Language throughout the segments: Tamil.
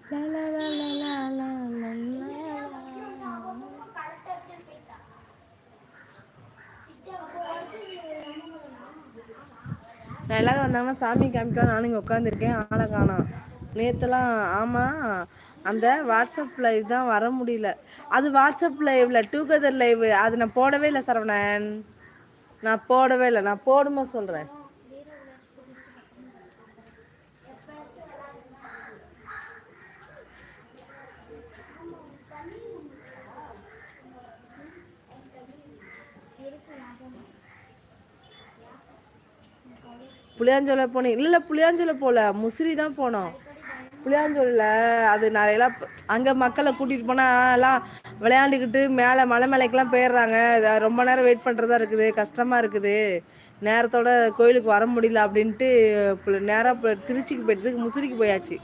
லா லா லா லா லா லா லா. நான் எல்லாரும் வந்தாங்கன்னா சாமி காமிக்கலாம் நானும் இங்கே உட்காந்துருக்கேன். ஆளை காணோம் நேற்றுலாம். ஆமாம், அந்த வாட்ஸ்அப் லைவ் தான் வர முடியல. அது வாட்ஸ்அப் லைவ்ல டுகெதர் லைவ் அது நான் போடவே இல்லை சரவணன். நான் போடவே இல்லை. நான் போடுமா சொல்கிறேன். புளியாஞ்சோலை போனேன். இல்லை புளியாஞ்சோலை போகல, முசிறி தான் போனோம். புளியாஞ்சோலில் அது நிறையலாம் அங்கே மக்களை கூட்டிகிட்டு போனால் எல்லாம் விளையாண்டுக்கிட்டு மேலே மலை மலைக்கெல்லாம் போயிடுறாங்க. ரொம்ப நேரம் வெயிட் பண்ணுறதா இருக்குது, கஷ்டமாக இருக்குது. நேரத்தோட கோயிலுக்கு வர முடியல அப்படின்ட்டு நேராக திருச்சிக்கு போயிட்டு முசிறிக்கு போயாச்சு.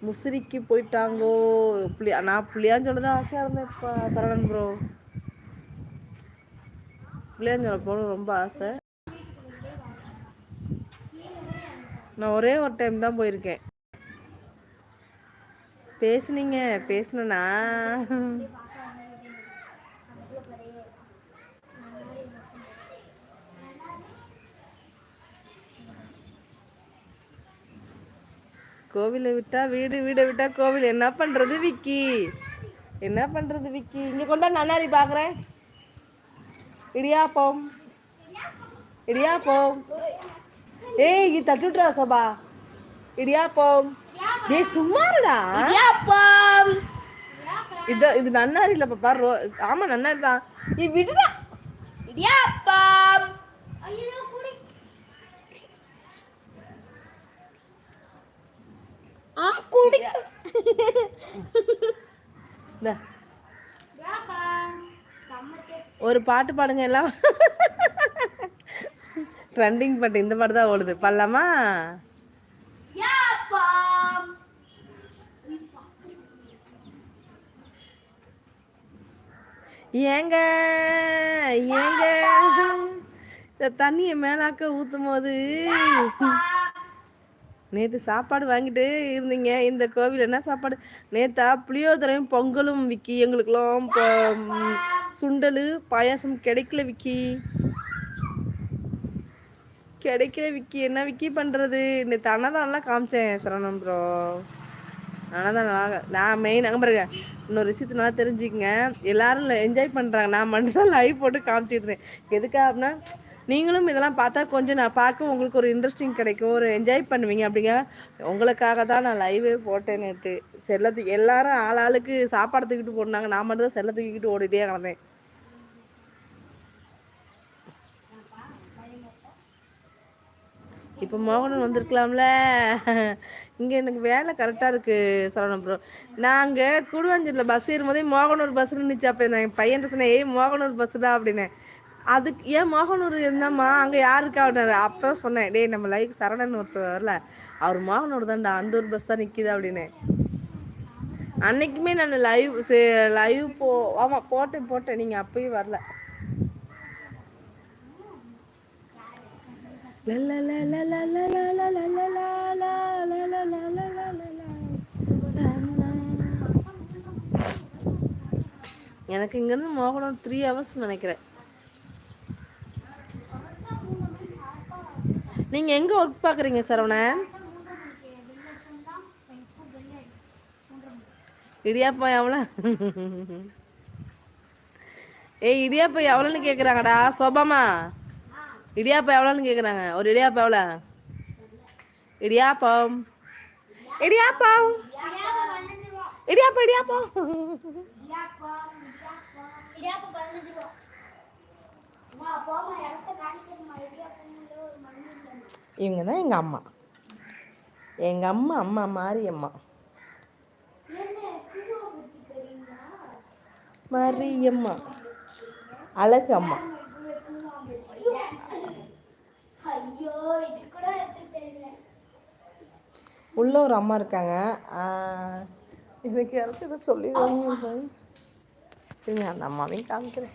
முசிறிக்கு போயிட்டாங்கோ. நான் புளியாஞ்சோலை தான் ஆசையாக இருந்தேன் இப்போ சரவணன் ப்ரோ. புளியாஞ்சோலை போகணும் ரொம்ப ஆசை. நான் ஒரே ஒரு டைம் தான் போயிருக்கேன். பேசுனீங்க பேசுனா கோவிலை விட்டா வீடு, வீடை விட்டா கோவில். என்ன பண்றது விக்கி, என்ன பண்றது விக்கி? இங்க கொண்டா நன்னாரி பாக்குறேன். இடியாப்பம், இடியாப்பம். ஏய் இது தட்டுட்ரா சோபா. இடியாப்பம். டேய் சும்மாருடா. இடியாப்பம். இது நன்னாரி இல்ல பாப்பா. ஆமா நன்னாரி தான். நீ விடுடா. இடியாப்பம். ஐயோ குடி. ஆ குடி. ஒரு பாட்டு பாடுங்க எல்லாம். ட்ரெண்டிங் பாட்டு இந்த பாட்டு தான் ஓடுது. பாடலாமா? ஏங்க ஏங்க இந்த தண்ணியை மேலாக்க ஊத்தும் போது நேற்று சாப்பாடு வாங்கிட்டு இருந்தீங்க. இந்த கோவில் என்ன சாப்பாடு நேத்தா? புளியோதரையும் பொங்கலும் விக்கி. எங்களுக்கெல்லாம் சுண்டல் பாயாசம் கிடைக்கல விக்கி, கிடைக்கல விக்கி. என்ன விக்கி பண்ணுறது? நேற்று அன்னதானம்லாம் காமிச்சேன் சரவணன் ப்ரோ. அன்னதானம் நான் மெயின் அங்கே பாருங்க. இன்னொரு விஷயத்த நல்லா தெரிஞ்சுக்கங்க. எல்லாரும் என்ஜாய் பண்ணுறாங்க, நான் மட்டும் தான் லைவ் போட்டு காமிச்சிடுறேன். எதுக்கா அப்படின்னா நீங்களும் இதெல்லாம் பார்த்தா கொஞ்சம் நான் பார்க்க உங்களுக்கு ஒரு இன்ட்ரெஸ்டிங் கிடைக்கும், ஒரு என்ஜாய் பண்ணுவீங்க. அப்படிங்க உங்களுக்காக தான் நான் லைவே போட்டேன் நேற்று. செல்லத்துக்கு எல்லாரும் ஆளுக்கு சாப்பாடு தூக்கிட்டு போனாங்க, நான் மட்டும் தான் செல்ல தூக்கிட்டு ஓடிட்டே கிடந்தேன். இப்போ மோகனன் வந்திருக்கலாம்ல. இங்கே எனக்கு வேலை கரெக்டாக இருக்குது சரவணன் ப்ரோ. நாங்கள் கூடுவாஞ்சூரில் பஸ் ஏறும்போதே மோகனூர் பஸ் இருந்துச்சு. அப்போ நான் என் பையன் சொன்னேன், ஏய் மோகனூர் பஸ்ஸு தான் அப்படின்னேன். அதுக்கு ஏன் மோகனூர் இருந்தாம்மா அங்கே யாருக்கா அப்படின்னாரு. அப்போ சொன்னேன், டேய் நம்ம லைக் சரவணன் ஒருத்தர் வரல, அவர் மோகனூர் தான்டா, அந்த ஒரு பஸ் தான் நிற்கிது அப்படின்னேன். அன்னைக்குமே நான் லைவ் ஆமாம் போட்டேன், நீங்கள் அப்பயும் வரல. எனக்கு இங்கேருந்து மோகனம் 3 hours நினைக்கிறேன். நீங்கள் எங்கே ஒர்க் பார்க்குறீங்க சரவணன்? இடியாப்பம் எவ்வளோ? ஏய் இடியாப்பம் எவ்வளோன்னு கேட்குறாங்கடா சோபாமா. இடியாப்பம் எவ்வளோன்னு கேட்குறாங்க. ஒரு இடியாப்பம் எவ்வளோ? இடியாப்பம் இடியாப்பம் இடியாப்பம் இடியாப்பம். இவங்க தான் எங்கள் அம்மா. எங்கள் அம்மா மாரியம்மா. மாரியம்மா அழகு அம்மா. உள்ள ஒரு அம்மா இருக்காங்க. எனக்கு யாராச்சும் இதை சொல்லிடுவாங்க. அந்த அம்மாவையும் காமிக்கிறேன்.